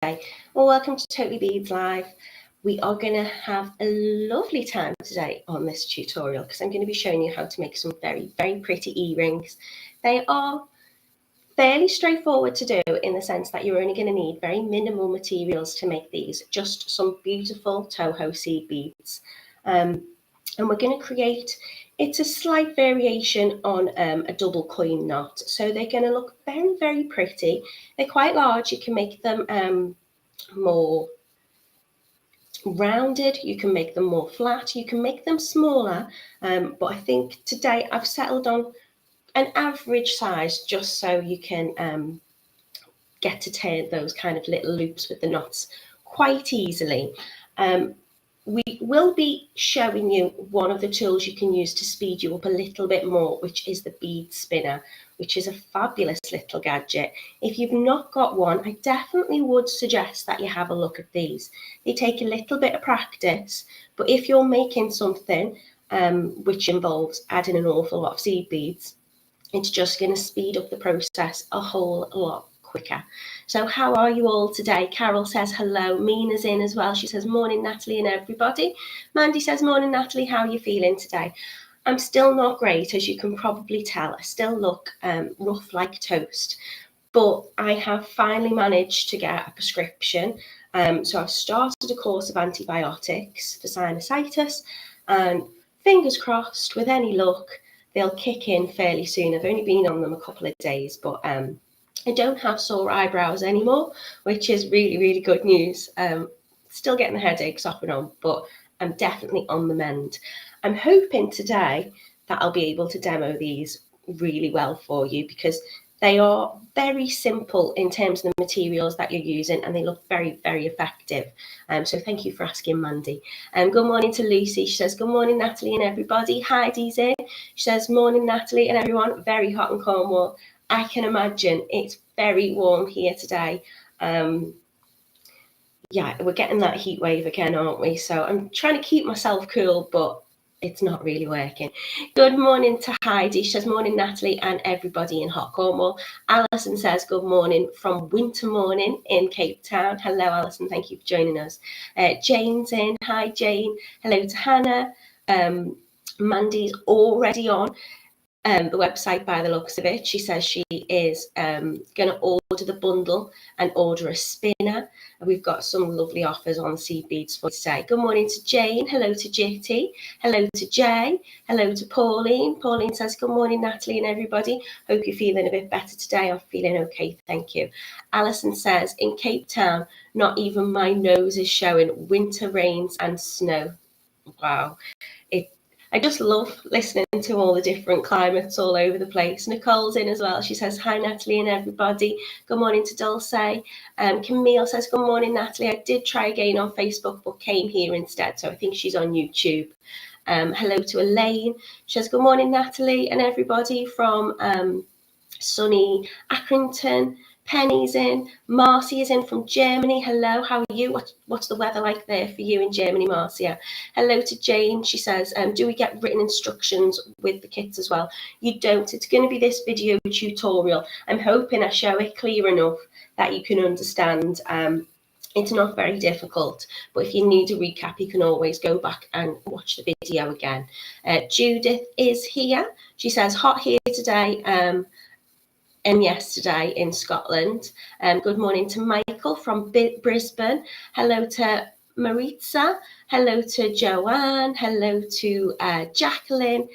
Well, welcome to Totally Beads Live. We are going to have a lovely time today on this tutorial because I'm going to be showing you how to make some very, very pretty earrings. They are fairly straightforward to do in the sense that you're only going to need very minimal materials to make these, just some beautiful Toho Seed Beads. And we're going to create, it's a slight variation on a double coin knot. So they're going to look very, very pretty. They're quite large. You can make them more rounded, you can make them more flat, you can make them smaller, but I think today I've settled on an average size just so you can get to turn those kind of little loops with the knots quite easily. We will be showing you one of the tools you can use to speed you up a little bit more, which is the bead spinner, which is a fabulous little gadget. If you've not got one, I definitely would suggest that you have a look at these. They take a little bit of practice, but if you're making something which involves adding an awful lot of seed beads, it's just going to speed up the process a whole lot quicker. So how are you all today? Carol says hello. Mina's in as well. She says morning Natalie and everybody. Mandy says morning Natalie, how are you feeling today? I'm still not great, as you can probably tell. I still look rough like toast, but I have finally managed to get a prescription. So I've started a course of antibiotics for sinusitis, and fingers crossed, with any luck, they'll kick in fairly soon. I've only been on them a couple of days, but I don't have sore eyebrows anymore, which is really, really good news. Still getting the headaches off and on, but I'm definitely on the mend. I'm hoping today that I'll be able to demo these really well for you because they are very simple in terms of the materials that you're using, and they look very, very effective. So thank you for asking, Mandy. Good morning to Lucy. She says, good morning, Natalie and everybody. Heidi's in. She says, morning, Natalie and everyone. Very hot in Cornwall. I can imagine it's very warm here today. Yeah, we're getting that heat wave again, aren't we? So I'm trying to keep myself cool, but it's not really working. Good morning to Heidi. She says, morning, Natalie and everybody in hot Cornwall. Alison says, good morning from winter morning in Cape Town. Hello, Alison. Thank you for joining us. Jane's in. Hi, Jane. Hello to Hannah. Mandy's already on the website by the looks of it. She says she is going to order the bundle and order a spinner. And we've got some lovely offers on the seed beads for today. Good morning to Jane. Hello to JT. Hello to Jay. Hello to Pauline. Pauline says, good morning, Natalie and everybody. Hope you're feeling a bit better today. I'm feeling okay, thank you. Alison says, in Cape Town, not even my nose is showing. Winter rains and snow. Wow. I just love listening to all the different climates all over the place. Nicole's in as well. She says, hi, Natalie and everybody. Good morning to Dulce. Camille says, good morning, Natalie. I did try again on Facebook, but came here instead. So I think she's on YouTube. Hello to Elaine. She says, good morning, Natalie and everybody from sunny Accrington. Penny's in. Marcy is in from Germany. Hello, how are you? What's the weather like there for you in Germany, Marcia? Hello to Jane. She says, do we get written instructions with the kits as well? You don't. It's going to be this video tutorial. I'm hoping I show it clear enough that you can understand. It's not very difficult, but if you need a recap, you can always go back and watch the video again. Judith is here. She says, hot here today. And yesterday in Scotland. Good morning to Michael from Brisbane. Hello to Maritza. Hello to Joanne. Hello to Jacqueline.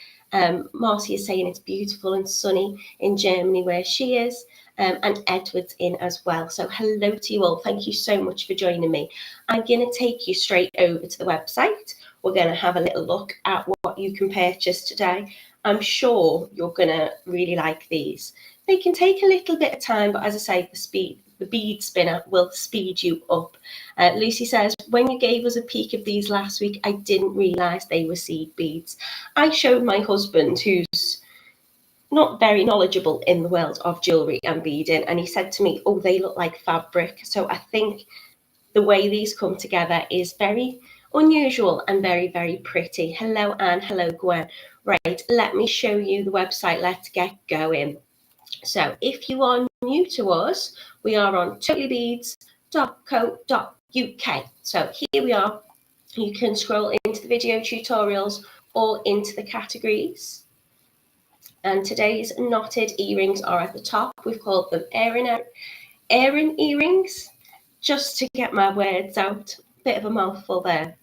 Marcy is saying it's beautiful and sunny in Germany where she is. And Edward's in as well. So hello to you all. Thank you so much for joining me. I'm going to take you straight over to the website. We're going to have a little look at what you can purchase today. I'm sure you're going to really like these. They can take a little bit of time, but as I say, the bead spinner will speed you up. Lucy says, when you gave us a peek of these last week, I didn't realise they were seed beads. I showed my husband, who's not very knowledgeable in the world of jewellery and beading, and he said to me, oh, they look like fabric. So I think the way these come together is very unusual and very, very pretty. Hello, Anne. Hello, Gwen. Right, let me show you the website. Let's get going. So if you are new to us, we are on TotallyBeads.co.uk. beadclub.co.uk. So here we are. You can scroll into the video tutorials or into the categories. And today's knotted earrings are at the top. We've called them Eirin earrings, just to get my words out. Bit of a mouthful there.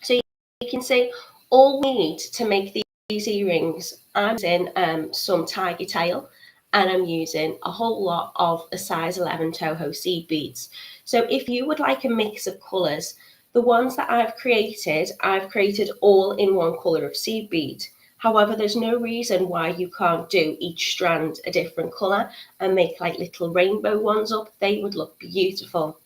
So you can see all we need to make these earrings. I'm using some Tigertail, and I'm using a whole lot of a size 11 Toho Seed Beads. So if you would like a mix of colours, the ones that I've created all in one colour of seed bead. However, there's no reason why you can't do each strand a different colour and make like little rainbow ones up. They would look beautiful.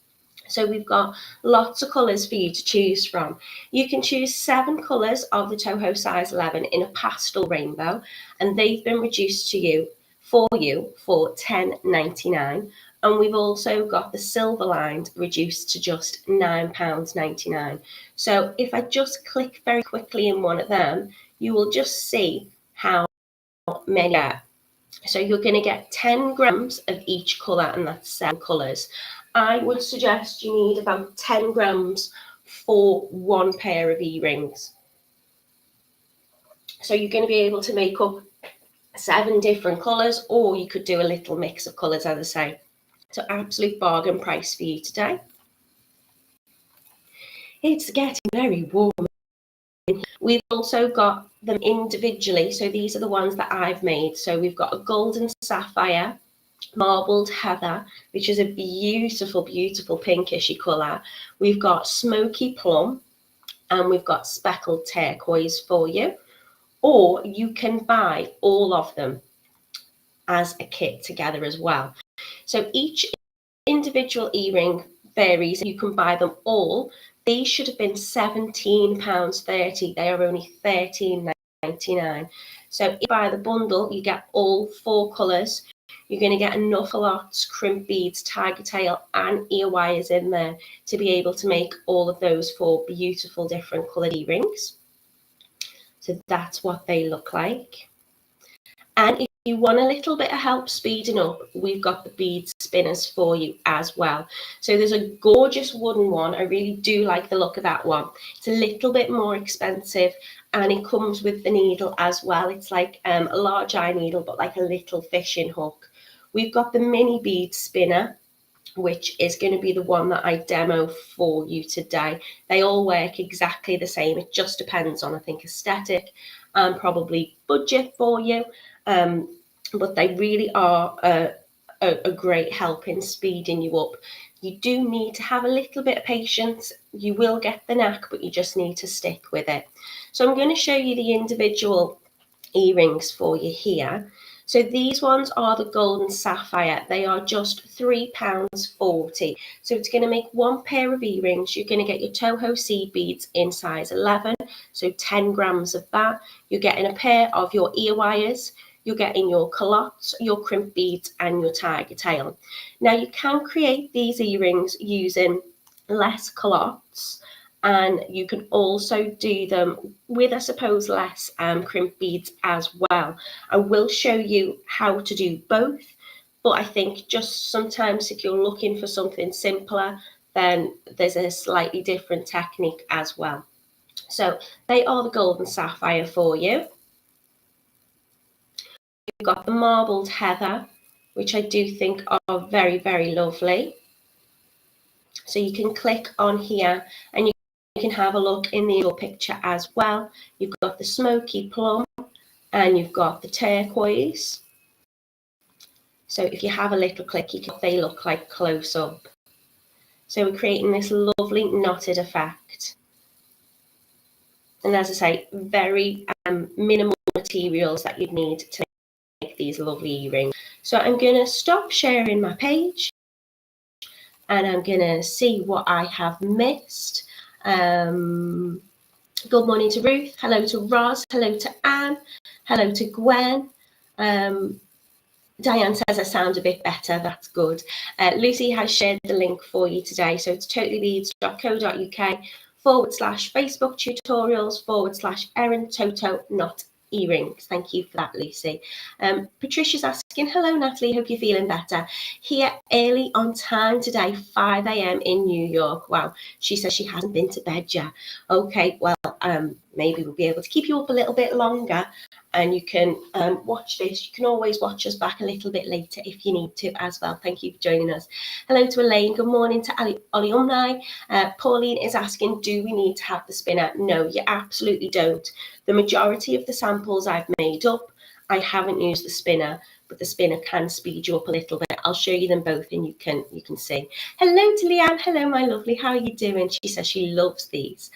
So we've got lots of colours for you to choose from. You can choose 7 colours of the Toho size 11 in a pastel rainbow, and they've been reduced to you for £10.99. And we've also got the silver lined reduced to just £9.99. So if I just click very quickly in one of them, you will just see how many are. So you're going to get 10 grams of each colour, and that's 7 colours. I would suggest you need about 10 grams for one pair of earrings. So you're going to be able to make up 7 different colours, or you could do a little mix of colours, as I say. So absolute bargain price for you today. It's getting very warm. We've also got them individually. So these are the ones that I've made. So we've got a golden sapphire, marbled heather, which is a beautiful, beautiful pinkishy colour. We've got smoky plum, and we've got speckled turquoise for you. Or you can buy all of them as a kit together as well. So each individual earring varies. You can buy them all. These should have been £17.30. They are only £13.99. So if you buy the bundle, you get all 4 colours. You're going to get enough Calottes, Crimp Beads, Tigertail and ear wires in there to be able to make all of those 4 beautiful different coloured earrings. So that's what they look like. And if you want a little bit of help speeding up, we've got the bead spinners for you as well. So there's a gorgeous wooden one. I really do like the look of that one. It's a little bit more expensive, and it comes with the needle as well. It's like a large eye needle, but like a little fishing hook. We've got the mini bead spinner, which is going to be the one that I demo for you today. They all work exactly the same. It just depends on, I think, aesthetic and probably budget for you. But they really are a great help in speeding you up. You do need to have a little bit of patience. You will get the knack, but you just need to stick with it. So I'm going to show you the individual earrings for you here. So these ones are the golden sapphire. They are just £3.40. So it's going to make 1 pair of earrings. You're going to get your Toho Seed Beads in size 11, so 10 grams of that. You're getting a pair of your ear wires. You're getting your Calottes, your Crimp Beads and your Tigertail. Now you can create these earrings using less Calottes, and you can also do them with, I suppose, less Crimp Beads as well. I will show you how to do both, but I think just sometimes if you're looking for something simpler, then there's a slightly different technique as well. So they are the golden sapphire for you. We've got the marbled heather, which I do think are very, very lovely. So you can click on here and you can have a look in the picture as well. You've got the smoky plum and you've got the turquoise. So if you have a little click, they look like close up. So we're creating this lovely knotted effect. And as I say, very minimal materials that you'd need to make these lovely earrings. So I'm going to stop sharing my page and I'm going to see what I have missed. Good morning to Ruth. Hello to Roz. Hello to Anne. Hello to Gwen. Diane says I sound a bit better. That's good. Lucy has shared the link for you today. So it's TotallyBeads.co.uk /Facebook tutorials /Eirin Toto Knot earrings. Thank you for that, Lucy. Patricia's asking, hello Natalie, hope you're feeling better. Here early on time today, 5 a.m. in New York. Wow, she says she hasn't been to bed yet. Okay, well, maybe we'll be able to keep you up a little bit longer, and you can watch this. You can always watch us back a little bit later if you need to as well. Thank you for joining us. Hello to Elaine. Good morning to Alumni. Pauline is asking, do we need to have the spinner? No, you absolutely don't. The majority of the samples I've made up, I haven't used the spinner, but the spinner can speed you up a little bit. I'll show you them both and you can see. Hello to Leanne. Hello, my lovely. How are you doing? She says she loves these.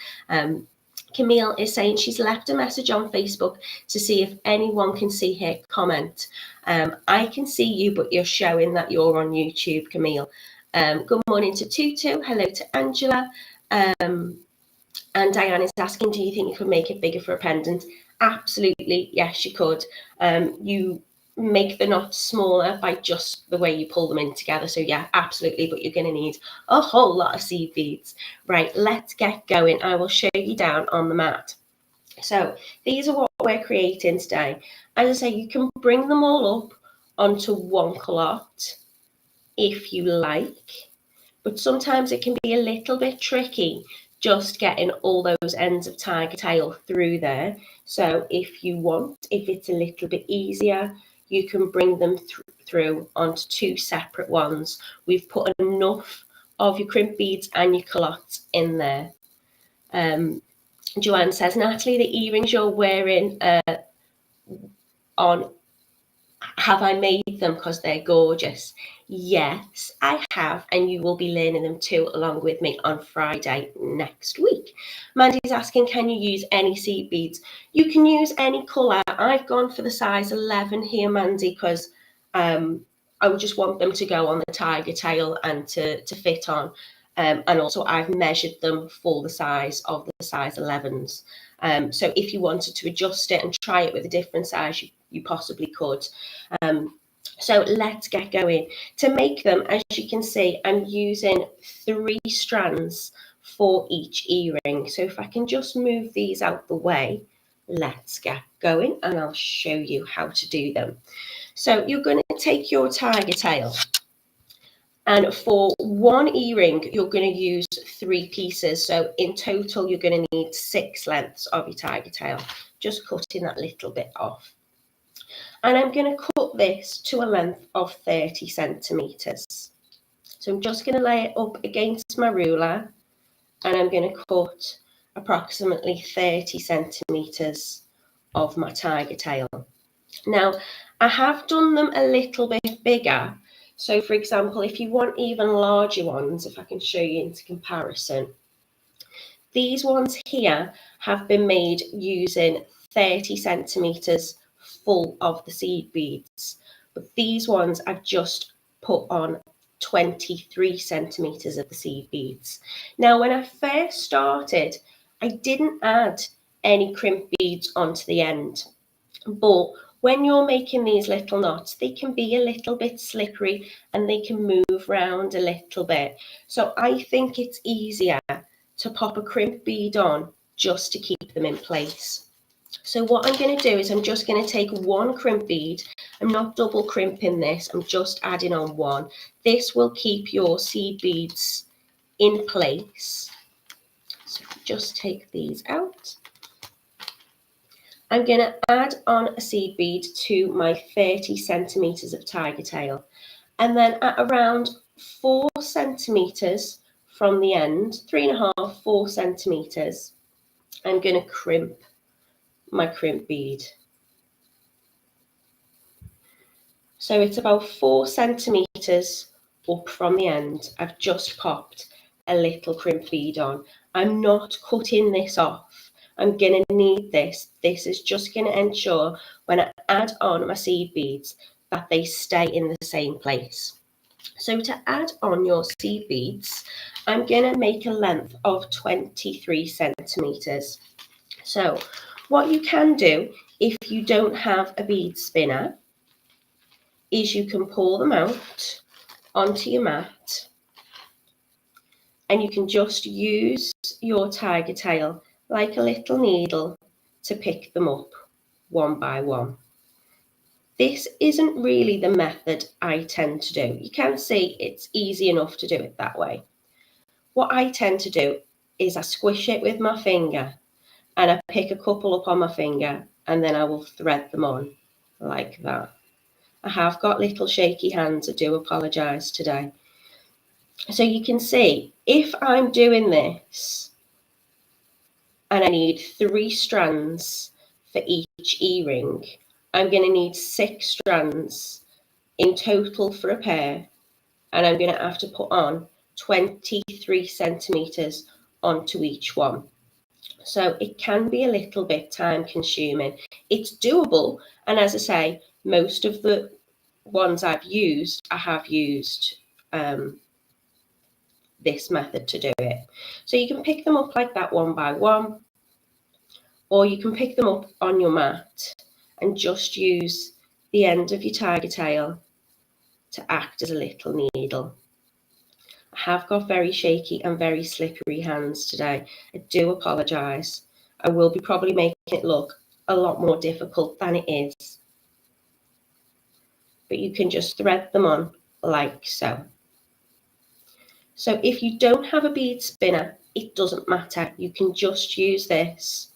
Camille is saying she's left a message on Facebook to see if anyone can see her comment. I can see you, but you're showing that you're on YouTube, Camille. Good morning to Tutu. Hello to Angela. And Diane is asking, do you think you could make it bigger for a pendant? Absolutely, yes, you could. You make the knots smaller by just the way you pull them in together. So yeah, absolutely, but you're going to need a whole lot of seed beads. Right, let's get going. I will show you down on the mat. So these are what we're creating today. As I say, you can bring them all up onto one calotte if you like, but sometimes it can be a little bit tricky just getting all those ends of Tigertail through there. So if you want, if it's a little bit easier, you can bring them through onto two separate ones. We've put enough of your crimp beads and your calottes in there. Joanne says, Natalie, the earrings you're wearing on, have I made them because they're gorgeous? Yes, I have, and you will be learning them too along with me on Friday next week. Mandy's asking, can you use any seed beads? You can use any colour. I've gone for the size 11 here, Mandy, because I would just want them to go on the Tigertail and to fit on. And also I've measured them for the size of the size 11s. So if you wanted to adjust it and try it with a different size, you possibly could. So let's get going. To make them, as you can see, I'm using 3 strands for each earring. So if I can just move these out the way, let's get going and I'll show you how to do them. So you're going to take your Tigertail, and for one earring, you're going to use 3 pieces. So in total, you're going to need 6 lengths of your Tigertail, just cutting that little bit off. And I'm going to cut this to a length of 30 centimetres. So I'm just going to lay it up against my ruler and I'm going to cut approximately 30 centimetres of my Tigertail. Now, I have done them a little bit bigger. So for example, if you want even larger ones, if I can show you into comparison, these ones here have been made using 30 centimetres full of the seed beads, but these ones I've just put on 23 centimetres of the seed beads. Now, when I first started, I didn't add any crimp beads onto the end, but when you're making these little knots, they can be a little bit slippery and they can move around a little bit. So I think it's easier to pop a crimp bead on just to keep them in place. So what I'm going to do is I'm just going to take 1 crimp bead. I'm not double crimping this, I'm just adding on 1. This will keep your seed beads in place. So just take these out. I'm going to add on a seed bead to my 30 centimetres of Tigertail. And then at around 4 centimetres from the end, 3.5, 4 centimetres, I'm going to crimp my crimp bead. So it's about 4 centimetres up from the end. I've just popped a little crimp bead on. I'm not cutting this off. I'm going to need this. This is just going to ensure when I add on my seed beads that they stay in the same place. So to add on your seed beads, I'm going to make a length of 23 centimetres. So what you can do if you don't have a bead spinner is you can pull them out onto your mat and you can just use your Tigertail like a little needle to pick them up. one by one. This isn't really the method I tend to do. You can see it's easy enough to do it that way. What I tend to do is I squish it with my finger and I pick a couple up on my finger and then I will thread them on like that. I have got little shaky hands, I do apologise today. So you can see if I'm doing this and I need 3 strands for each earring, I'm going to need 6 strands in total for a pair, and I'm going to have to put on 23 centimetres onto each one. So it can be a little bit time consuming. It's doable, and as I say, most of the ones I have used this method to do it. So you can pick them up like that one by one, or you can pick them up on your mat and just use the end of your tiger tail to act as a little needle. I have got very shaky and very slippery hands today. I do apologise. I will be probably making it look a lot more difficult than it is. But you can just thread them on like so. So if you don't have a bead spinner, it doesn't matter. You can just use this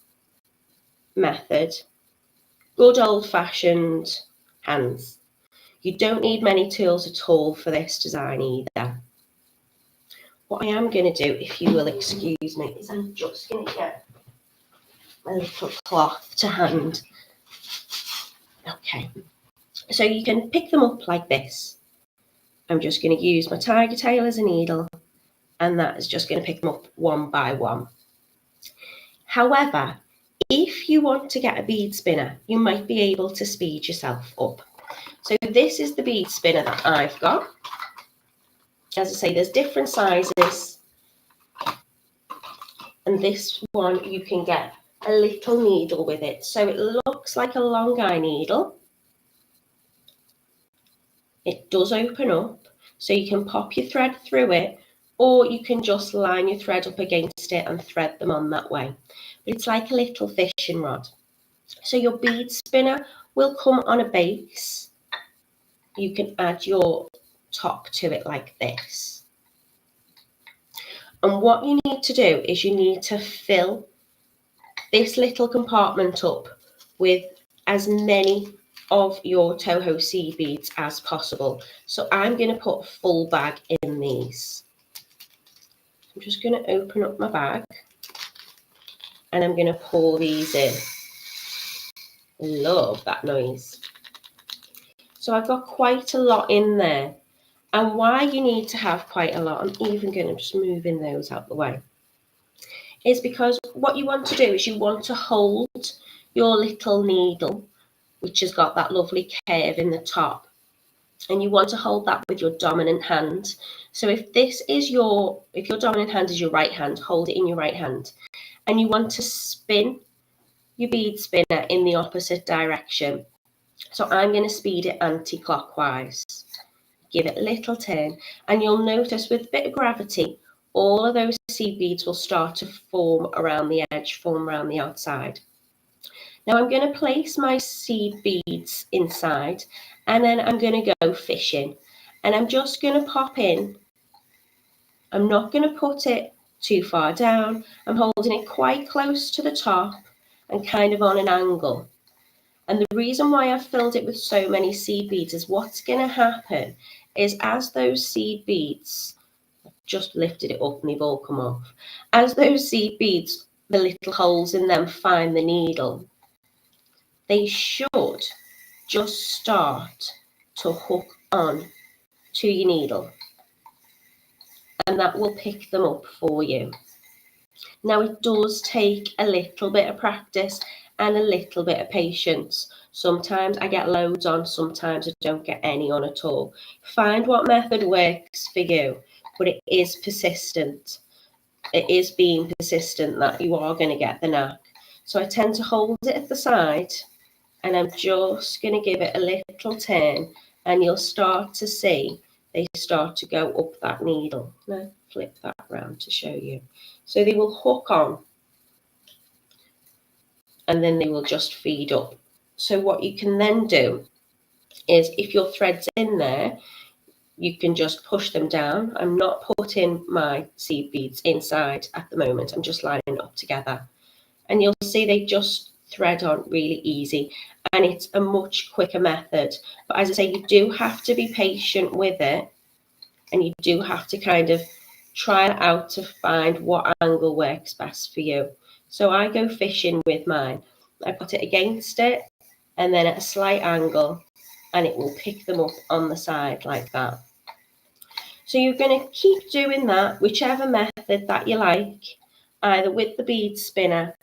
method. Good old-fashioned hands. You don't need many tools at all for this design either. What I am going to do, if you will excuse me, is I'm just going to get a little cloth to hand. Okay, so you can pick them up like this. I'm just going to use my tiger tail as a needle, and that is just going to pick them up one by one. However, if you want to get a bead spinner, you might be able to speed yourself up. So this is the bead spinner that I've got. As I say, there's different sizes, and this one you can get a little needle with it. So it looks like a long eye needle. It does open up, so you can pop your thread through it, or you can just line your thread up against it and thread them on that way. But it's like a little fishing rod. So your bead spinner will come on a base. You can add your top to it like this. And what you need to do is you need to fill this little compartment up with as many of your Toho Seed Beads as possible. So I'm going to put a full bag in these. I'm just going to open up my bag and I'm going to pour these in. Love that noise. So I've got quite a lot in there. And why you need to have quite a lot, I'm even going to just move in those out the way, is because what you want to do is you want to hold your little needle, which has got that lovely curve in the top, and you want to hold that with your dominant hand. So if your dominant hand is your right hand, hold it in your right hand, and you want to spin your bead spinner in the opposite direction. So I'm going to speed it anti-clockwise. Give it a little turn, and you'll notice with a bit of gravity, all of those seed beads will start to form around the edge, form around the outside. Now I'm going to place my seed beads inside, and then I'm going to go fishing, and I'm just going to pop in. I'm not going to put it too far down. I'm holding it quite close to the top and kind of on an angle. And the reason why I've filled it with so many seed beads is what's going to happen is as those seed beads, I've just lifted it up and they've all come off. As those seed beads, the little holes in them find the needle, they should just start to hook on to your needle. And that will pick them up for you. Now it does take a little bit of practice and a little bit of patience. Sometimes I get loads on, sometimes I don't get any on at all. Find what method works for you, but it is persistent. It is being persistent that you are going to get the knack. So I tend to hold it at the side and I'm just going to give it a little turn, and you'll start to see they start to go up that needle. Now flip that round to show you. So they will hook on and then they will just feed up. So what you can then do is, if your thread's in there, you can just push them down. I'm not putting my seed beads inside at the moment. I'm just lining up together. And you'll see they just thread on really easy. And it's a much quicker method. But as I say, you do have to be patient with it. And you do have to kind of try it out to find what angle works best for you. So I go fishing with mine. I put it against it and then at a slight angle, and it will pick them up on the side like that. So you're going to keep doing that, whichever method that you like, either with the bead spinner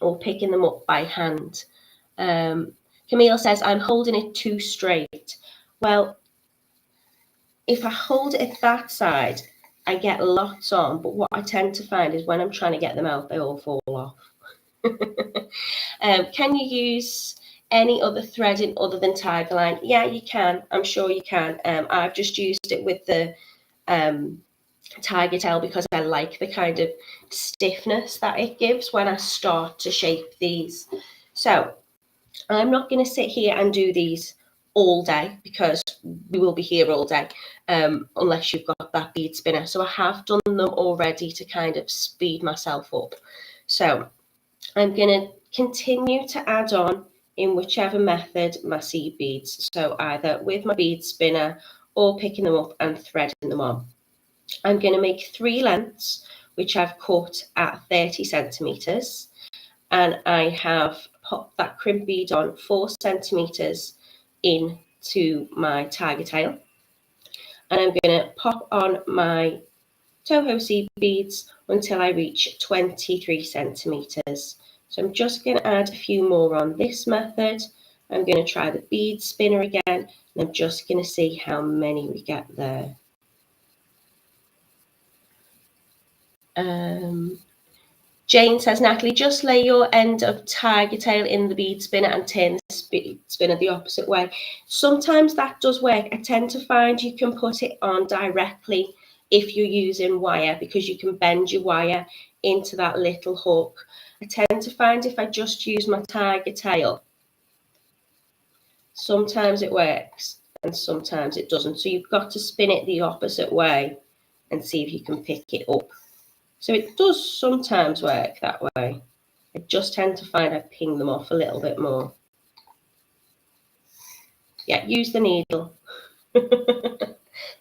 or picking them up by hand. Camille says, I'm holding it too straight. Well, if I hold it that side, I get lots on, but what I tend to find is when I'm trying to get them out, they all fall off. Can you use any other threading other than Tigerline? Yeah, you can. I'm sure you can. I've just used it with the Tigertail because I like the kind of stiffness that it gives when I start to shape these. So I'm not going to sit here and do these all day because we will be here all day unless you've got that bead spinner. So I have done them already to kind of speed myself up. So I'm going to continue to add on in whichever method my seed beads. So either with my bead spinner or picking them up and threading them on. I'm going to make 3 lengths, which I've cut at 30 centimetres. And I have popped that crimp bead on 4 centimetres into my Tigertail. And I'm going to pop on my Toho Seed Beads until I reach 23 centimetres. So I'm just going to add a few more on this method. I'm going to try the bead spinner again, and I'm just going to see how many we get there. Jane says, Natalie, just lay your end of Tigertail in the bead spinner and turn the bead spinner the opposite way. Sometimes that does work. I tend to find you can put it on directly if you're using wire, because you can bend your wire into that little hook. I tend to find if I just use my Tigertail, sometimes it works and sometimes it doesn't. So you've got to spin it the opposite way and see if you can pick it up. So it does sometimes work that way. I just tend to find I ping them off a little bit more. Yeah, use the needle.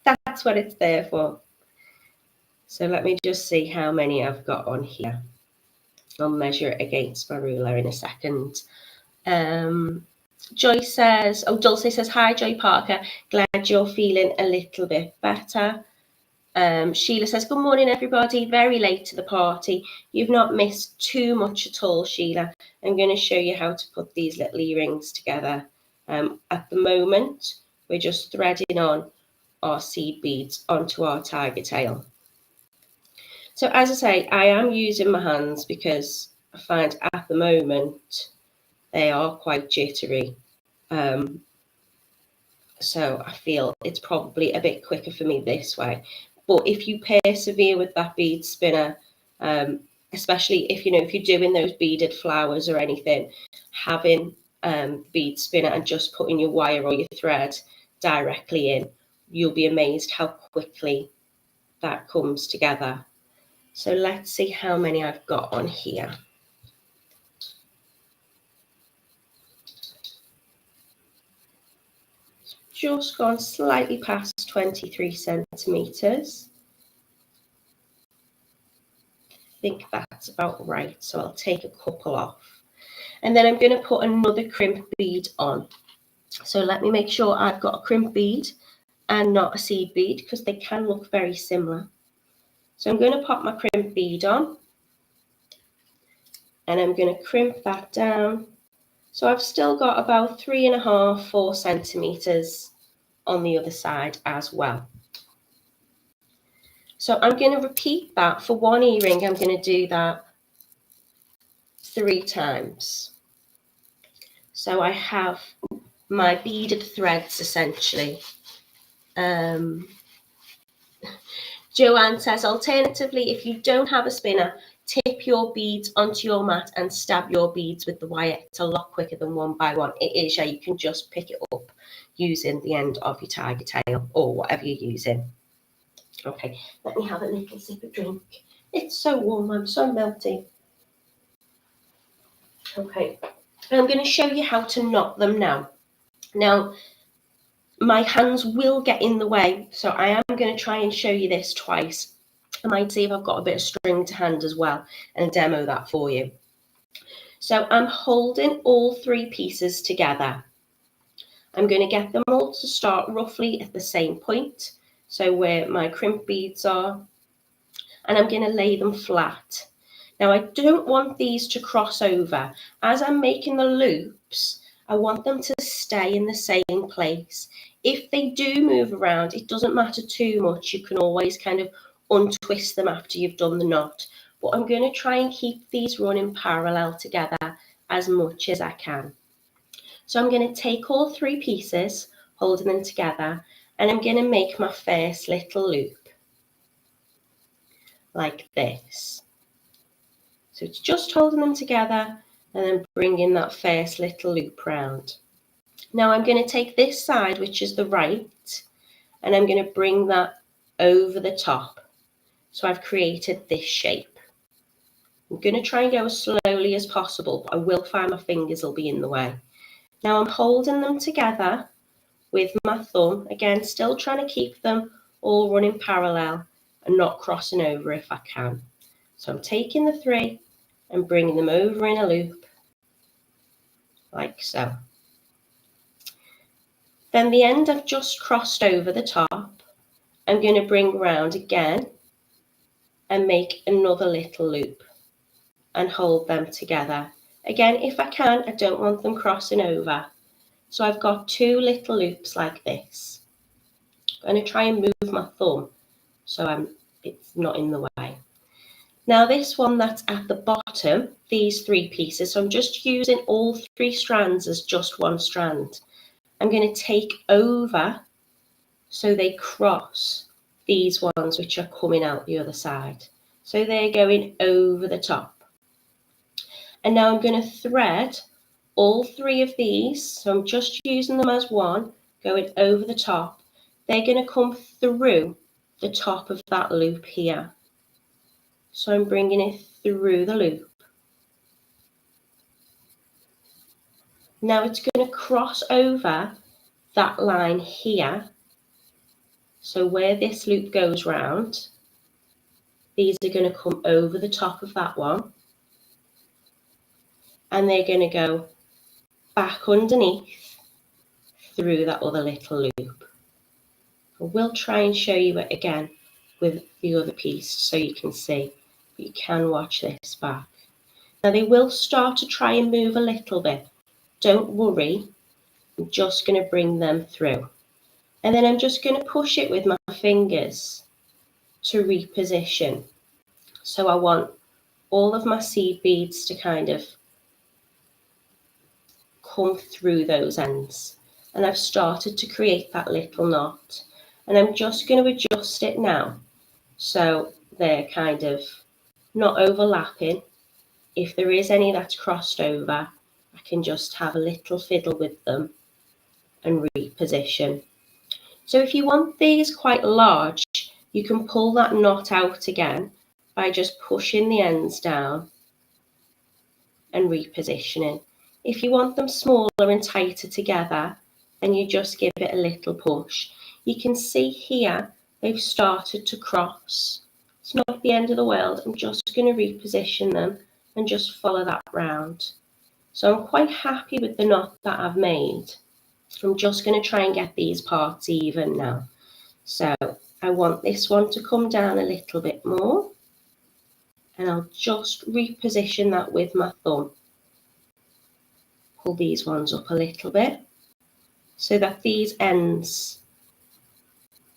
That's what it's there for. So let me just see how many I've got on here. I'll measure it against my ruler in a second. Joyce says, oh, Dulce says, hi, Joy Parker. Glad you're feeling a little bit better. Sheila says, good morning, everybody. Very late to the party. You've not missed too much at all, Sheila. I'm going to show you how to put these little earrings together. At the moment, we're just threading on our seed beads onto our Tigertail. So as I say, I am using my hands because I find at the moment they are quite jittery. So I feel it's probably a bit quicker for me this way. But if you persevere with that bead spinner, especially if you're doing those beaded flowers or anything, having bead spinner and just putting your wire or your thread directly in, you'll be amazed how quickly that comes together. So let's see how many I've got on here. Just gone slightly past 23 centimetres. I think that's about right, so I'll take a couple off. And then I'm going to put another crimp bead on. So let me make sure I've got a crimp bead and not a seed bead, because they can look very similar. So I'm going to pop my crimp bead on, and I'm going to crimp that down. So I've still got about 3.5, 4 centimetres on the other side as well. So I'm going to repeat that for one earring. I'm going to do that 3 times. So I have my beaded threads essentially. Joanne says, alternatively, if you don't have a spinner, tip your beads onto your mat and stab your beads with the wire. It's a lot quicker than one by one. It is, yeah, you can just pick it up using the end of your Tigertail or whatever you're using. Okay, let me have a little sip of drink. It's so warm, I'm so melty. Okay, I'm going to show you how to knot them now. Now, my hands will get in the way, so I am going to try and show you this twice. I might see if I've got a bit of string to hand as well and demo that for you. So I'm holding all three pieces together. I'm going to get them all to start roughly at the same point, so where my crimp beads are, and I'm going to lay them flat. Now I don't want these to cross over. As I'm making the loops, I want them to stay in the same place. If they do move around, it doesn't matter too much. You can always kind of untwist them after you've done the knot. But I'm going to try and keep these running parallel together as much as I can. So I'm going to take all three pieces, holding them together, and I'm going to make my first little loop like this. So it's just holding them together and then bringing that first little loop round. Now I'm going to take this side, which is the right, and I'm going to bring that over the top. So I've created this shape. I'm going to try and go as slowly as possible, but I will find my fingers will be in the way. Now I'm holding them together with my thumb, again still trying to keep them all running parallel and not crossing over if I can. So I'm taking the three and bringing them over in a loop, like so. Then the end I've just crossed over the top, I'm going to bring round again and make another little loop and hold them together. Again, if I can, I don't want them crossing over. So I've got two little loops like this. I'm going to try and move my thumb so it's not in the way. Now this one that's at the bottom, these three pieces, so I'm just using all three strands as just one strand. I'm going to take over so they cross these ones which are coming out the other side. So they're going over the top. And now I'm going to thread all three of these, so I'm just using them as one, going over the top. They're going to come through the top of that loop here. So I'm bringing it through the loop. Now it's going to cross over that line here. So where this loop goes round, these are going to come over the top of that one. And they're going to go back underneath through that other little loop. I will try and show you it again with the other piece so you can see, but you can watch this back. Now they will start to try and move a little bit. Don't worry, I'm just going to bring them through. And then I'm just going to push it with my fingers to reposition. So I want all of my seed beads to kind of come through those ends. And I've started to create that little knot. And I'm just going to adjust it now so they're kind of not overlapping. If there is any that's crossed over, I can just have a little fiddle with them and reposition. So if you want these quite large, you can pull that knot out again by just pushing the ends down and repositioning. If you want them smaller and tighter together, then you just give it a little push. You can see here they've started to cross. It's not the end of the world. I'm just going to reposition them and just follow that round. So I'm quite happy with the knot that I've made. I'm just going to try and get these parts even now. So I want this one to come down a little bit more. And I'll just reposition that with my thumb. Pull these ones up a little bit so that these ends,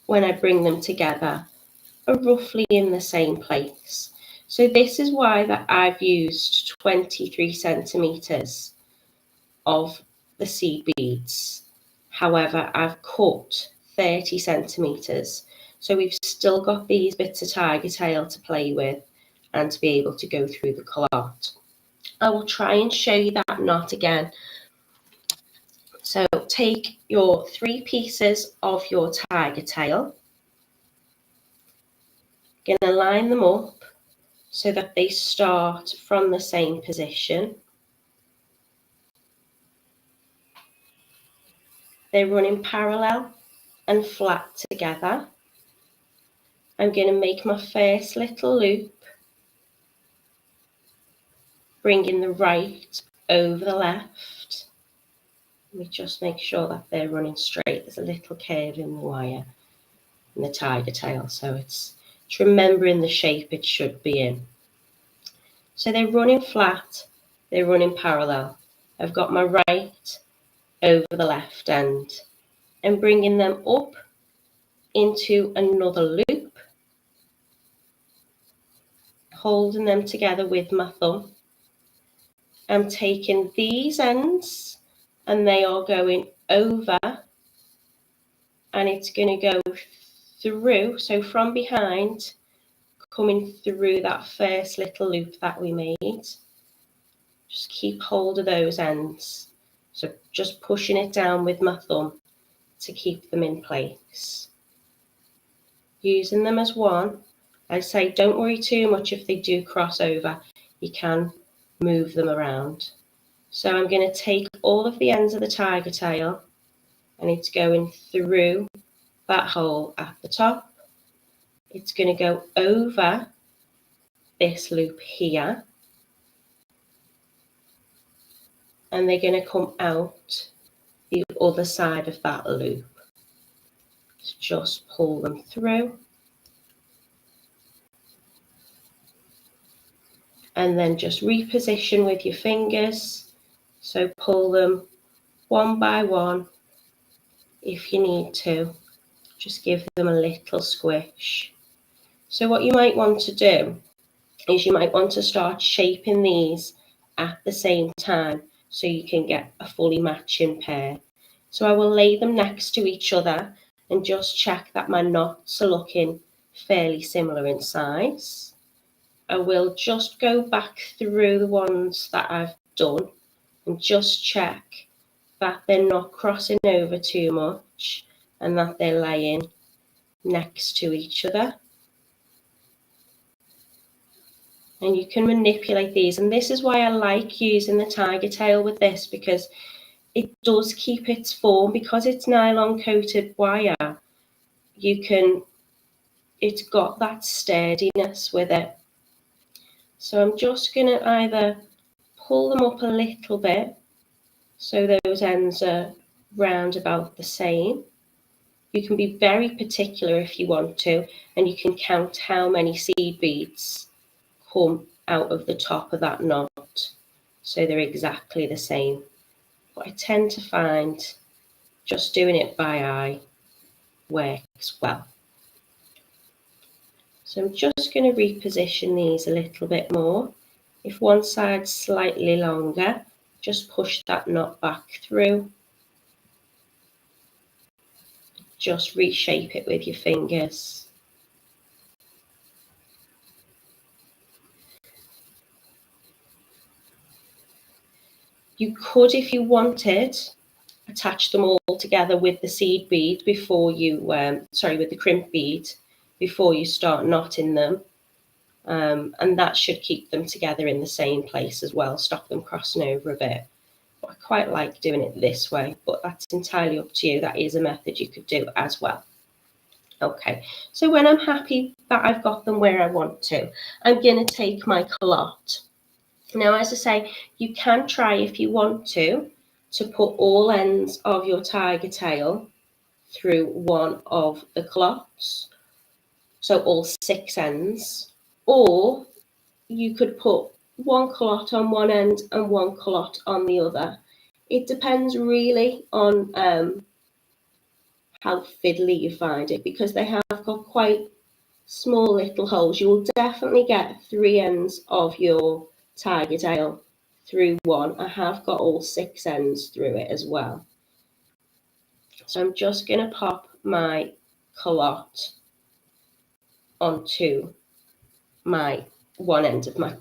when I bring them together, are roughly in the same place. So this is why that I've used 23 centimeters of the seed beads. However, I've cut 30 centimeters. So we've still got these bits of Tigertail to play with and to be able to go through the calotte. I will try and show you that knot again. So take your 3 pieces of your Tigertail, going to line them up so that they start from the same position. They're running parallel and flat together. I'm going to make my first little loop, bringing the right over the left. Let me just make sure that they're running straight. There's a little curve in the wire in the Tigertail, so it's remembering the shape it should be in. So they're running flat, they're running parallel. I've got my right over the left end and bringing them up into another loop, holding them together with my thumb. I'm taking these ends and they are going over, and it's going to go through, so from behind, coming through that first little loop that we made. Just keep hold of those ends. So just pushing it down with my thumb to keep them in place. Using them as one. I say don't worry too much if they do cross over. You can move them around. So I'm going to take all of the ends of the Tigertail and it's going through that hole at the top. It's going to go over this loop here. And they're going to come out the other side of that loop. So just pull them through. And then just reposition with your fingers. So pull them one by one if you need to. Just give them a little squish. So what you might want to do is you might want to start shaping these at the same time so you can get a fully matching pair. So I will lay them next to each other and just check that my knots are looking fairly similar in size. I will just go back through the ones that I've done and just check that they're not crossing over too much and that they're laying next to each other. And you can manipulate these, and this is why I like using the Tigertail with this, because it does keep its form. Because it's nylon coated wire, it's got that sturdiness with it. So I'm just going to either pull them up a little bit so those ends are round about the same. You can be very particular if you want to, and you can count how many seed beads come out of the top of that knot so they're exactly the same. But I tend to find just doing it by eye works well. So I'm just going to reposition these a little bit more. If one side's slightly longer, just push that knot back through. Just reshape it with your fingers. You could, if you wanted, attach them all together with the seed bead before you, with the crimp bead before you start knotting them. And that should keep them together in the same place as well, stop them crossing over a bit. But I quite like doing it this way, but that's entirely up to you. That is a method you could do as well. Okay, so when I'm happy that I've got them where I want to, I'm going to take my calotte. Now, as I say, you can try, if you want to put all ends of your Tigertail through one of the calottes, so all 6 ends, or you could put one calotte on one end and one calotte on the other. It depends really on how fiddly you find it, because they have got quite small little holes. You will definitely get 3 ends of your Tigertail through one. I have got all 6 ends through it as well. So I'm just going to pop my calotte onto my one end of my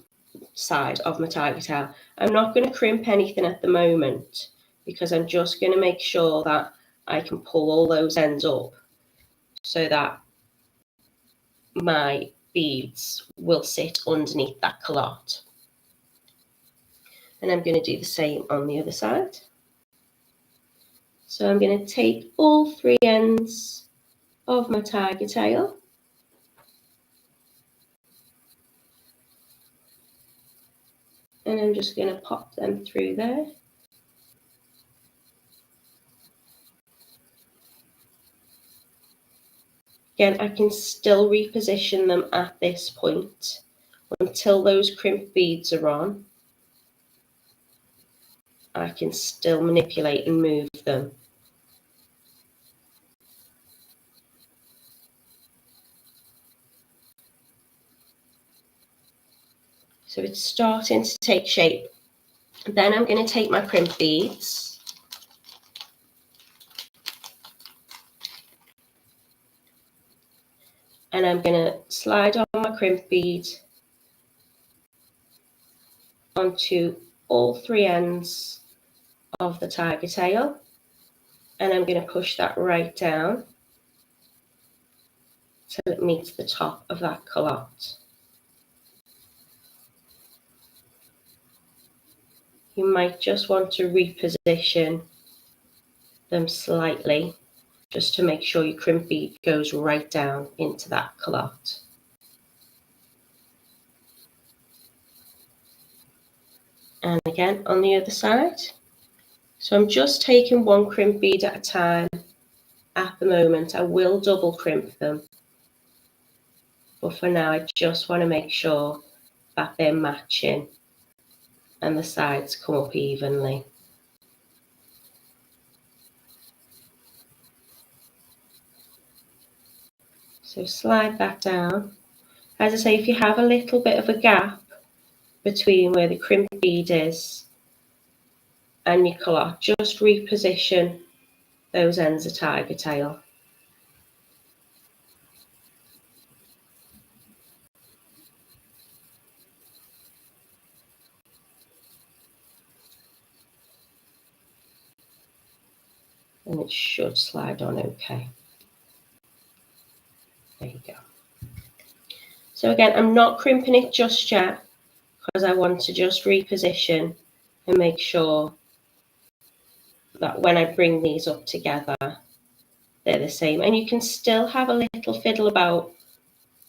side of my Tigertail. I'm not going to crimp anything at the moment because I'm just going to make sure that I can pull all those ends up so that my beads will sit underneath that calotte. And I'm going to do the same on the other side. So I'm going to take all 3 ends of my Tigertail and I'm just going to pop them through there. Again, I can still reposition them at this point until those crimp beads are on. I can still manipulate and move them. So it's starting to take shape. Then I'm going to take my crimp beads and I'm going to slide on my crimp bead onto all 3 ends of the Tigertail, and I'm going to push that right down till it meets the top of that calotte. You might just want to reposition them slightly just to make sure your crimp bead goes right down into that calotte. And again on the other side. So I'm just taking 1 crimp bead at a time at the moment. I will double crimp them, but for now I just want to make sure that they're matching and the sides come up evenly. So slide that down. As I say, if you have a little bit of a gap between where the crimp bead is and your calotte, just reposition those ends of Tigertail. And it should slide on okay. There you go. So again, I'm not crimping it just yet because I want to just reposition and make sure that when I bring these up together, they're the same. And you can still have a little fiddle about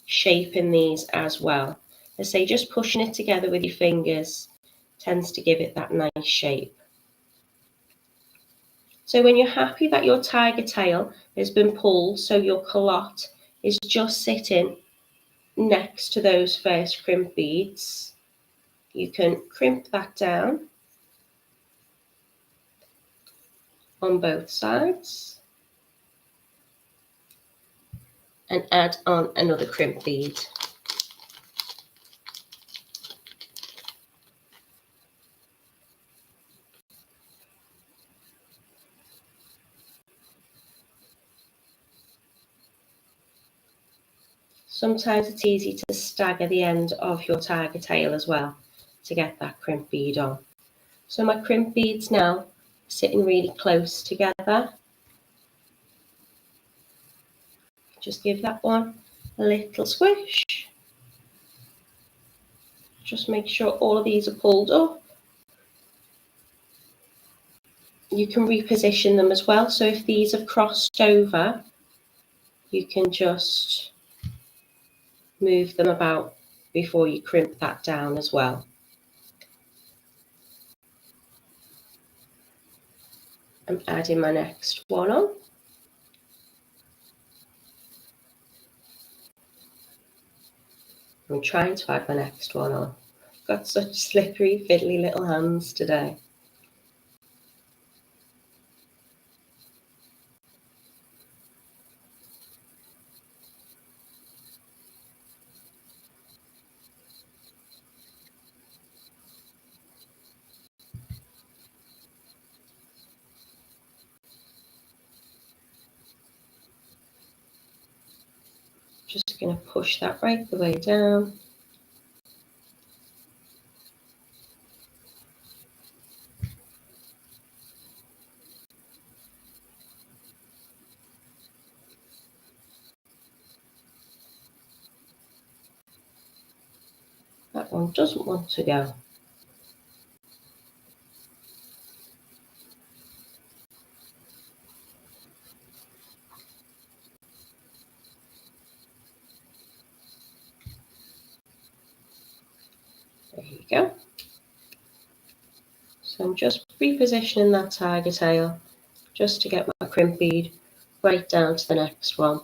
shaping these as well. I say just pushing it together with your fingers tends to give it that nice shape. So when you're happy that your Tigertail has been pulled, so your calotte is just sitting next to those first crimp beads, you can crimp that down on both sides and add on another crimp bead. Sometimes it's easy to stagger the end of your Tigertail as well to get that crimp bead on. So my crimp beads now sitting really close together. Just give that one a little squish. Just make sure all of these are pulled up. You can reposition them as well. So if these have crossed over, you can just move them about before you crimp that down as well. I'm adding my next one on. I'm trying to add my next one on. I've got such slippery, fiddly little hands today. Just going to push that right the way down. That one doesn't want to go. There you go. So I'm just repositioning that tiger tail just to get my crimp bead right down to the next one.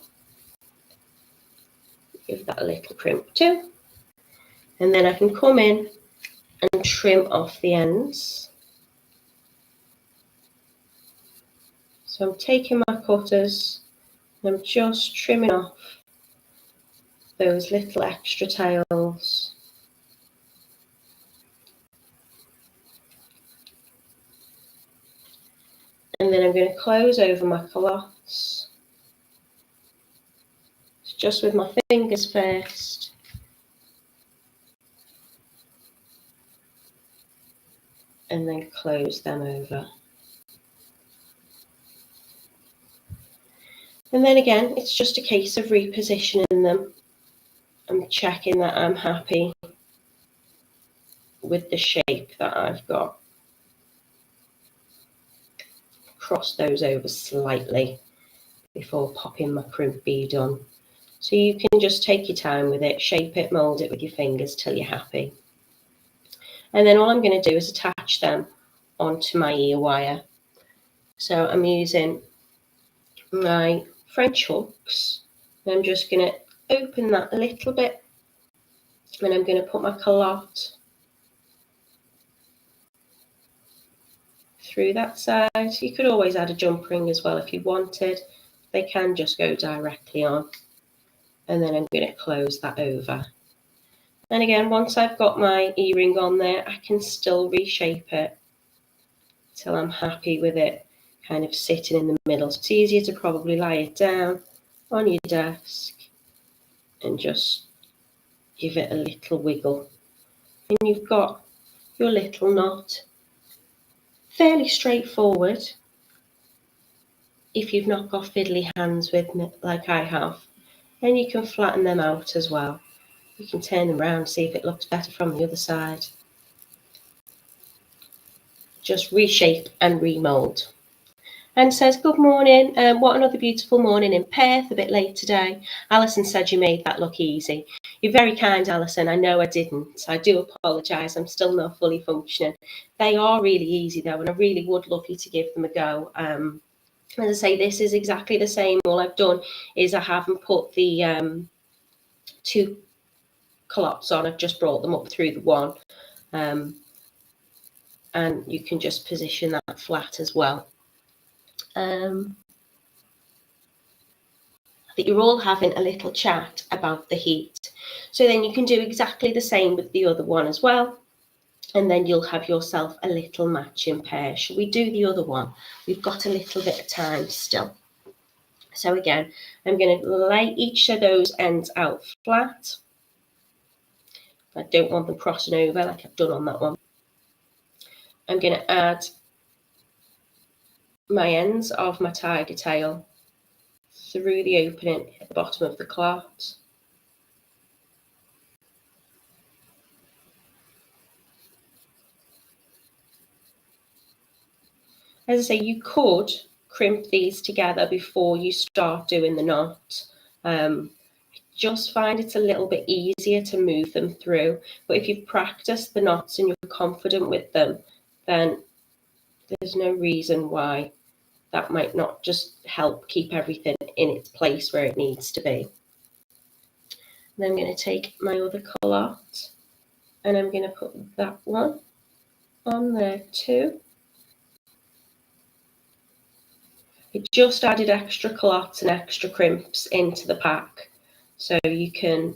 Give that a little crimp too. And then I can come in and trim off the ends. So I'm taking my cutters and I'm just trimming off those little extra tails. And then I'm going to close over my calottes, just with my fingers first. And then close them over. And then again, it's just a case of repositioning them. I'm checking that I'm happy with the shape that I've got. Cross those over slightly before popping my crimp bead on. So you can just take your time with it, shape it, mould it with your fingers till you're happy. And then all I'm going to do is attach them onto my ear wire. So I'm using my French hooks. And I'm just going to open that a little bit. And I'm going to put my calotte through that side. You could always add a jump ring as well if you wanted. They can just go directly on. And then I'm going to close that over. And again, once I've got my earring on there, I can still reshape it till I'm happy with it kind of sitting in the middle. So it's easier to probably lie it down on your desk and just give it a little wiggle. And you've got your little knot. Fairly straightforward if you've not got fiddly hands with me like I have. And you can flatten them out as well. You can turn them around, see if it looks better from the other side. Just reshape and remold. And says, good morning. What another beautiful morning in Perth, a bit late today. Alison said you made that look easy. You're very kind, Alison. I know I didn't. I do apologise. I'm still not fully functioning. They are really easy though, and I really would love you to give them a go. As I say, this is exactly the same. All I've done is I haven't put the two calottes on. I've just brought them up through the one. And you can just position that flat as well. I think you're all having a little chat about the heat. So then you can do exactly the same with the other one as well. And then you'll have yourself a little matching pair. Shall we do the other one? We've got a little bit of time still. So again, I'm going to lay each of those ends out flat. I don't want them crossing over like I've done on that one. I'm going to add my ends of my tiger tail through the opening at the bottom of the cloth. As I say, you could crimp these together before you start doing the knot. Just find it's a little bit easier to move them through. But if you've practiced the knots and you're confident with them, then there's no reason why that might not just help keep everything in its place where it needs to be. Then I'm going to take my other calotte and I'm going to put that one on there too. I just added extra calottes and extra crimps into the pack so you can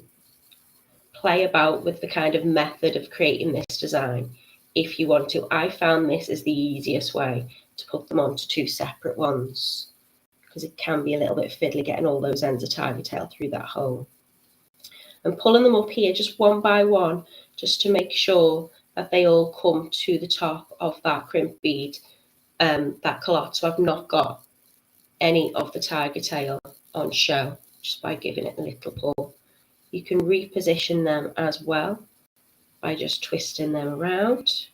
play about with the kind of method of creating this design if you want to. I found this is the easiest way to put them onto two separate ones because it can be a little bit fiddly getting all those ends of tiger tail through that hole. and pulling them up here just one by one, just to make sure that they all come to the top of that crimp bead, that calotte. So I've not got any of the Tigertail on show, just by giving it a little pull. You can reposition them as well by just twisting them around.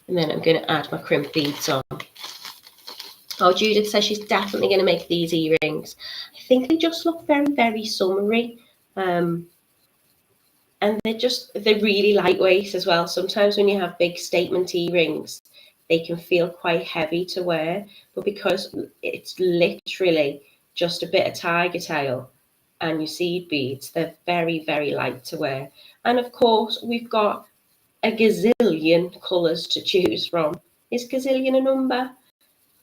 And then I'm going to add my crimp beads on. Oh, Judith says she's definitely going to make these earrings. I think they just look very, very summery. And they're really lightweight as well. Sometimes when you have big statement earrings, they can feel quite heavy to wear. But because it's literally just a bit of Tigertail and your seed beads, they're very, very light to wear. And of course, we've got a gazillion colours to choose from. Is gazillion a number?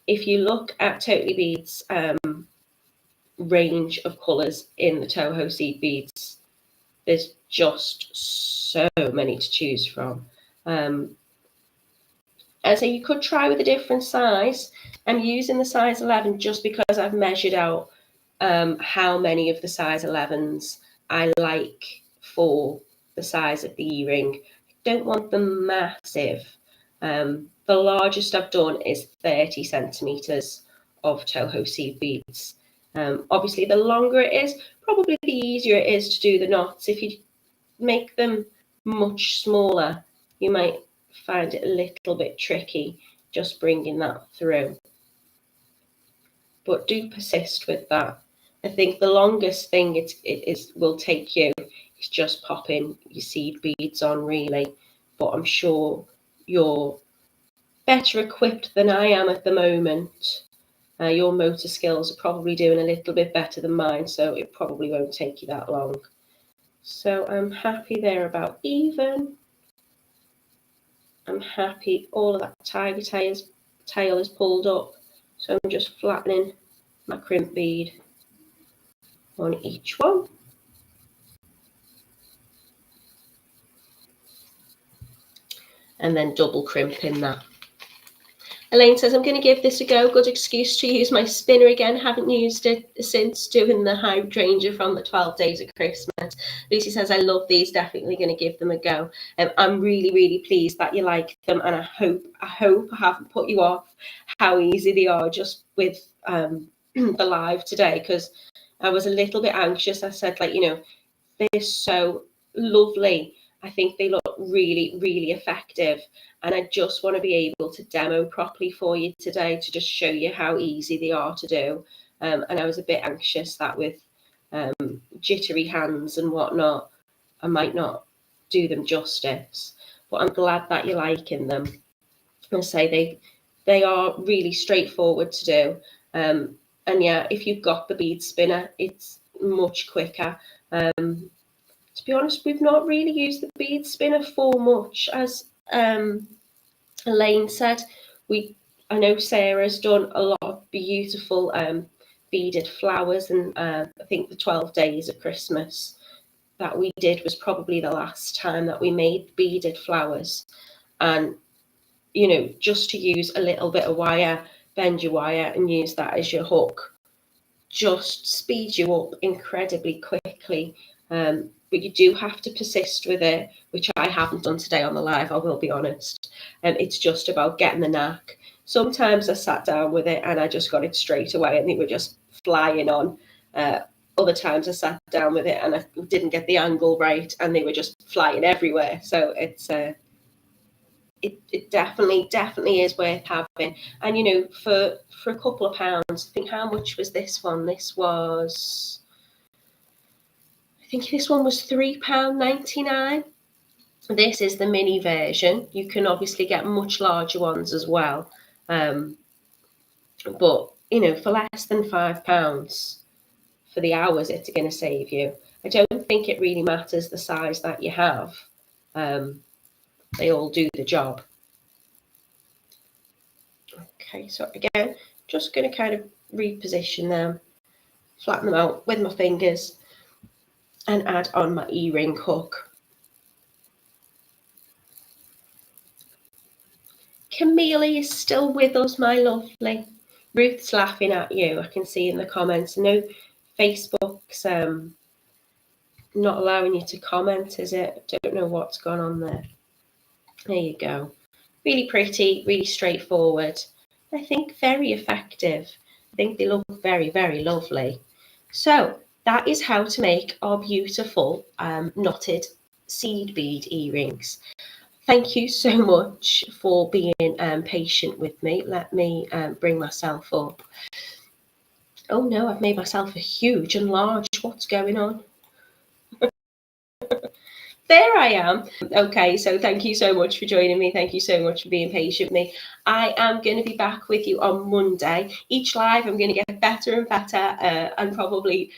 If you look at TotallyBeads range of colours in the Toho Seed Beads, there's just so many to choose from. And so you could try with a different size. I'm using the size 11 just because I've measured out how many of the size 11s I like for the size of the earring. I don't want them massive. The largest I've done is 30 centimetres of Toho Seed Beads. Obviously, the longer it is, probably the easier it is to do the knots. If you make them much smaller, you might find it a little bit tricky just bringing that through. But do persist with that. I think the longest thing it will take you is just popping your seed beads on, really. But I'm sure you're better equipped than I am at the moment. Your motor skills are probably doing a little bit better than mine, so it probably won't take you that long. So I'm happy they're about even. I'm happy all of that tail is pulled up. So I'm just flattening my crimp bead on each one. And then double crimping that. Elaine says, I'm going to give this a go. Good excuse to use my spinner again. Haven't used it since doing the hydrangea from the 12 days of Christmas. Lucy says, I love these. Definitely going to give them a go. I'm really, really pleased that you like them. And I hope I haven't put you off how easy they are just with the live today, because I was a little bit anxious. I said, like, you know, they're so lovely. I think they look really, really effective. And I just want to be able to demo properly for you today to just show you how easy they are to do. And I was a bit anxious that with jittery hands and whatnot, I might not do them justice. But I'm glad that you're liking them. I say they are really straightforward to do. And yeah, if you've got the bead spinner, it's much quicker. To be honest, we've not really used the bead spinner for much, as Elaine said. I know Sarah's done a lot of beautiful beaded flowers, and I think the 12 days of Christmas that we did was probably the last time that we made beaded flowers. And, you know, just to use a little bit of wire, bend your wire and use that as your hook, just speeds you up incredibly quickly. But you do have to persist with it, which I haven't done today on the live, I will be honest. It's just about getting the knack. Sometimes I sat down with it and I just got it straight away and they were just flying on. Other times I sat down with it and I didn't get the angle right and they were just flying everywhere. So it's it definitely is worth having. And, you know, for a couple of pounds, I think, how much was this one? I think this one was £3.99. This is the mini version. You can obviously get much larger ones as well. But, you know, for less than £5 for the hours it's going to save you. I don't think it really matters the size that you have. They all do the job. Okay, so again, just going to kind of reposition them, flatten them out with my fingers, and add on my earring hook. Camille is still with us, my lovely. Ruth's laughing at you, I can see in the comments. No, Facebook's not allowing you to comment, is it? Don't know what's gone on there. There you go. Really pretty, really straightforward. I think very effective. I think they look very, very lovely. So that is how to make our beautiful knotted seed bead earrings. Thank you so much for being patient with me. Let me bring myself up. Oh no, I've made myself a huge and large. What's going on? There I am. Okay, so thank you so much for joining me. Thank you so much for being patient with me. I am going to be back with you on Monday. Each live, I'm going to get better and better and probably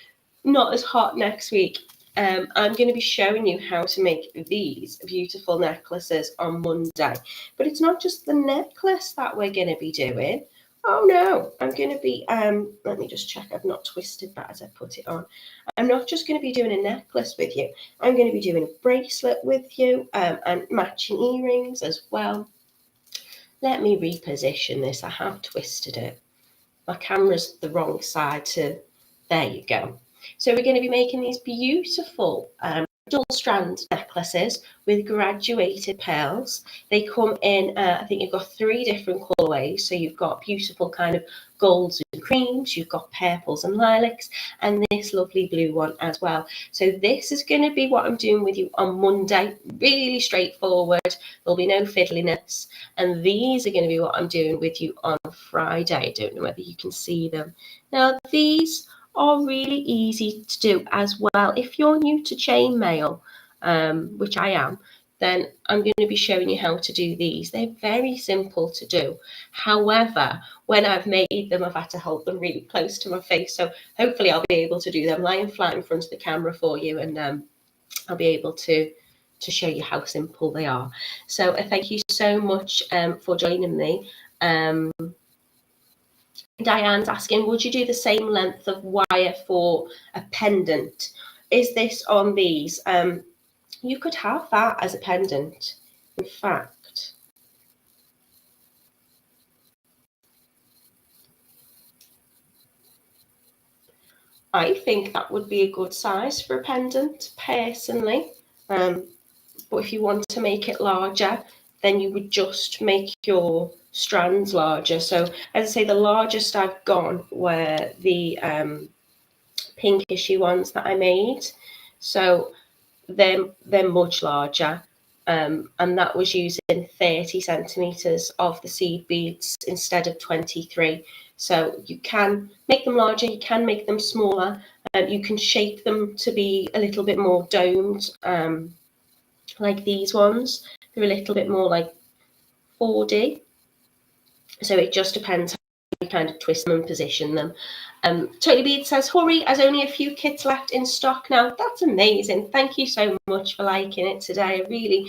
not as hot next week. I'm going to be showing you how to make these beautiful necklaces on Monday. But it's not just the necklace that we're going to be doing. Oh no, I'm going to be, let me just check I've not twisted that as I put it on. I'm not just going to be doing a necklace with you. I'm going to be doing a bracelet with you and matching earrings as well. Let me reposition this. I have twisted it. My camera's the wrong side to, there you go. So we're going to be making these beautiful dual strand necklaces with graduated pearls. They come in, I think you've got 3 different colorways. So you've got beautiful kind of golds and creams, you've got purples and lilacs, and this lovely blue one as well. So this is going to be what I'm doing with you on Monday. Really straightforward. There'll be no fiddliness. And these are going to be what I'm doing with you on Friday. I don't know whether you can see them. Now these are really easy to do as well. If you're new to chainmail, which I am, then I'm going to be showing you how to do these. They're very simple to do. However, when I've made them, I've had to hold them really close to my face. So hopefully I'll be able to do them lying flat in front of the camera for you, and I'll be able to show you how simple they are. So thank you so much for joining me. Diane's asking, would you do the same length of wire for a pendant? Is this on these? You could have that as a pendant. In fact, I think that would be a good size for a pendant, personally. But if you want to make it larger, then you would just make your strands larger. So as I say, the largest I've gone were the pinkishy ones that I made. So they're much larger. And that was using 30 centimeters of the seed beads instead of 23. So you can make them larger, you can make them smaller, you can shape them to be a little bit more domed, like these ones. They're a little bit more like 4D. So it just depends how you kind of twist them and position them. TotallyBeads says, hurry, there's only a few kits left in stock now. That's amazing. Thank you so much for liking it today. I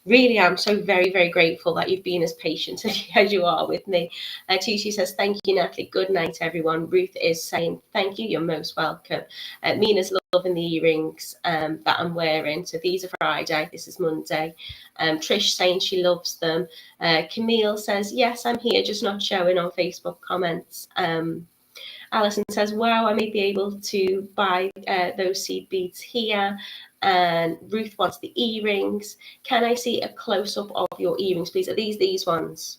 really am so very, very grateful that you've been as patient as you are with me. Tushi says, thank you, Natalie. Good night, everyone. Ruth is saying, thank you. You're most welcome. Mina's loving the earrings that I'm wearing. So these are Friday. This is Monday. Trish saying she loves them. Camille says, yes, I'm here, just not showing on Facebook comments. Alison says, wow, I may be able to buy those seed beads here. And Ruth wants the earrings. Can I see a close-up of your earrings, please? Are these ones?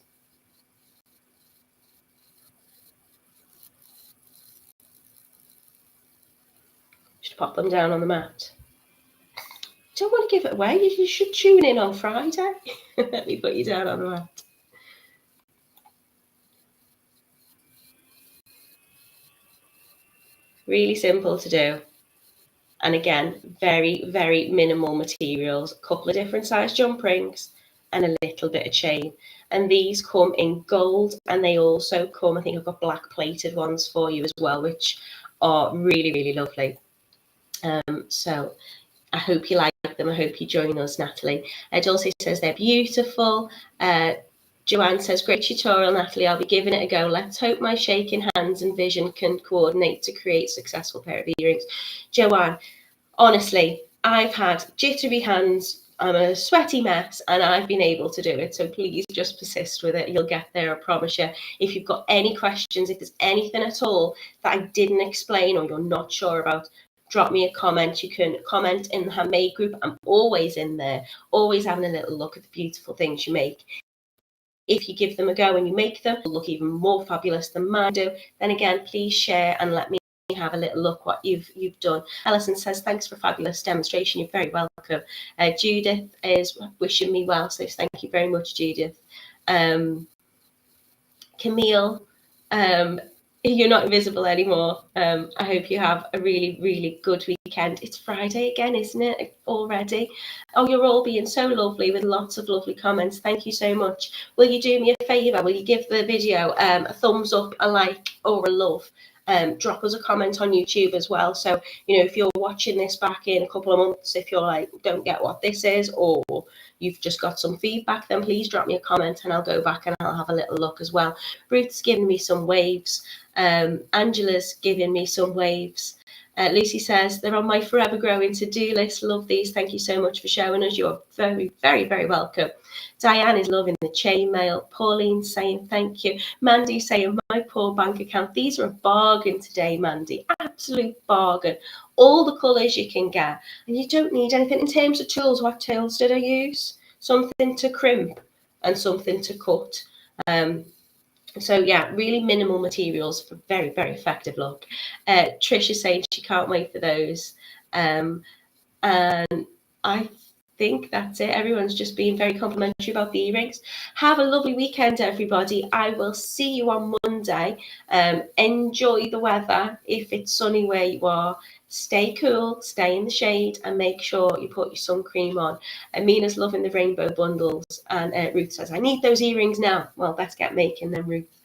Just pop them down on the mat. Don't want to give it away. You should tune in on Friday. Let me put you down on the mat. Really simple to do. And again, very, very minimal materials, a couple of different size jump rings and a little bit of chain. And these come in gold, and they also come, I think I've got black plated ones for you as well, which are really, really lovely. So I hope you like them. I hope you join us, Natalie. Dulcie says they're beautiful. Joanne says, great tutorial, Natalie. I'll be giving it a go. Let's hope my shaking hands and vision can coordinate to create a successful pair of earrings. Joanne, honestly, I've had jittery hands. I'm a sweaty mess and I've been able to do it. So please just persist with it. You'll get there, I promise you. If you've got any questions, if there's anything at all that I didn't explain or you're not sure about, drop me a comment. You can comment in the handmade group. I'm always in there, always having a little look at the beautiful things you make. If you give them a go and you make them, they'll look even more fabulous than mine do. Then again, please share and let me have a little look what you've done. Alison says, thanks for a fabulous demonstration. You're very welcome. Judith is wishing me well, so thank you very much, Judith. Camille, you're not invisible anymore. I hope you have a really, really good weekend. It's Friday again, isn't it, already? Oh, you're all being so lovely with lots of lovely comments. Thank you so much. Will you do me a favour? Will you give the video a thumbs up, a like, or a love? Drop us a comment on YouTube as well. So, you know, if you're watching this back in a couple of months, if you're like, don't get what this is, or you've just got some feedback, then please drop me a comment and I'll go back and I'll have a little look as well. Ruth's giving me some waves. Angela's giving me some waves. Lucy says, they're on my forever growing to-do list. Love these. Thank you so much for showing us. You're very, very, very welcome. Diane is loving the chainmail. Pauline saying thank you. Mandy saying, my poor bank account. These are a bargain today, Mandy. Absolute bargain. All the colours you can get. And you don't need anything in terms of tools. What tools did I use? Something to crimp and something to cut. So yeah, really minimal materials for very, very effective look. Trish is saying she can't wait for those. And I think that's it. Everyone's just being very complimentary about the earrings. Have a lovely weekend, everybody. I will see you on Monday. Enjoy the weather if it's sunny where you are. Stay cool, stay in the shade, and make sure you put your sun cream on. Amina's loving the rainbow bundles, and Ruth says, I need those earrings now. Well, let's get making them, Ruth.